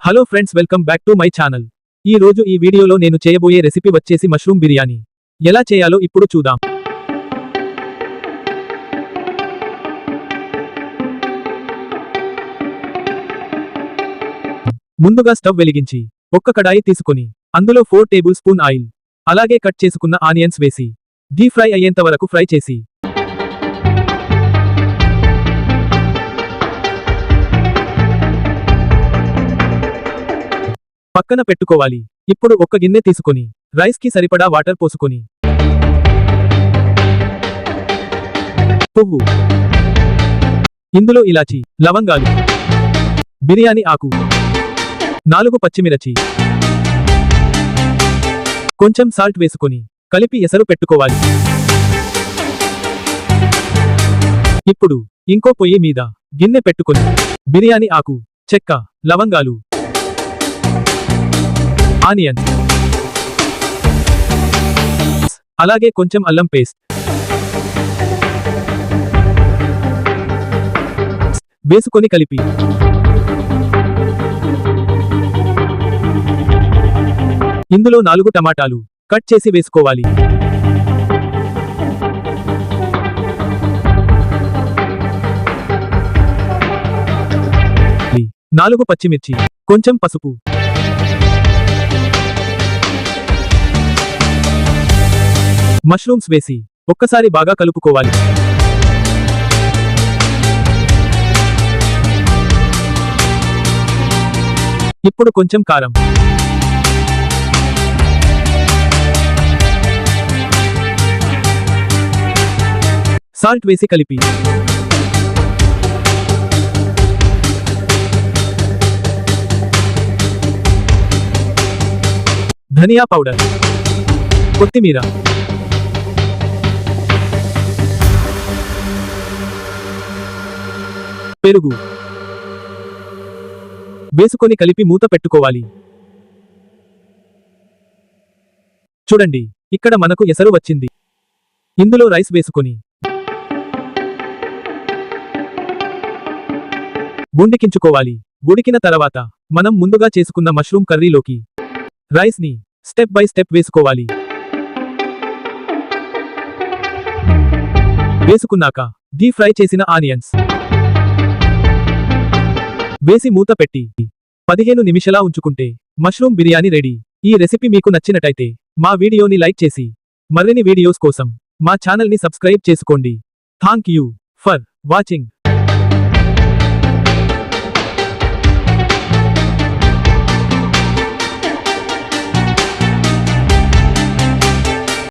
Hello friends, welcome back to my channel. ఈ రోజు ఈ వీడియోలో నేను చేయబోయే రెసిపీ వచ్చేసి మష్రూమ్ బిర్యానీ. ఎలా చేయాలో ఇప్పుడు చూద్దాం. ముందుగా స్టవ్ వెలిగించి ఒక్క కడాయి తీసుకొని అందులో 4 టేబుల్ స్పూన్ ఆయిల్, అలాగే కట్ చేసుకున్న ఆనియన్స్ వేసి డీప్ ఫ్రై అయ్యేంత వరకు ఫ్రై చేసి పక్కన పెట్టుకోవాలి. ఇప్పుడు ఒక్క గిన్నె తీసుకొని రైస్ కి సరిపడా వాటర్ పోసుకొని పువ్వు, ఇందులో ఇలాచి, లవంగాలు, బిర్యానీ ఆకు, 4 పచ్చిమిరచి, కొంచెం సాల్ట్ వేసుకొని కలిపి ఎసరు పెట్టుకోవాలి. ఇప్పుడు ఇంకో పొయ్యి మీద గిన్నె పెట్టుకొని బిర్యానీ ఆకు, చెక్క, లవంగాలు, ఆనియన్స్, అలాగే కొంచెం అల్లం పేస్ట్ వేసుకొని కలిపి ఇందులో 4 టమాటాలు కట్ చేసి వేసుకోవాలి. 4 పచ్చిమిర్చి, కొంచెం పసుపు, మష్రూమ్స్ వేసి ఒక్కసారి బాగా కలుపుకోవాలి. ఇప్పుడు కొంచెం కారం, సాల్ట్ వేసి కలిపి ధనియా పౌడర్, కొత్తిమీర, పెరుగు వేసుకొని కలిపి మూత పెట్టుకోవాలి. చూడండి, ఇక్కడ మనకు ఎసరు వచ్చింది. ఇందులో రైస్ వేసుకొని ఉడికించుకోవాలి. ఉడికిన తర్వాత మనం ముందుగా చేసుకున్న మష్రూమ్ కర్రీలోకి రైస్ ని స్టెప్ బై స్టెప్ వేసుకోవాలి. వేసుకున్నాక డీప్ ఫ్రై చేసిన ఆనియన్స్ వేసి మూత పెట్టి 15 నిమిషాల ఉంచుకుంటే మష్రూమ్ బిర్యానీ రెడీ. ఈ రెసిపీ మీకు నచ్చినట్టయితే మా వీడియోని లైక్ చేసి మరిన్ని వీడియోస్ కోసం మా ఛానల్ని సబ్స్క్రైబ్ చేసుకోండి. Thank you for watching.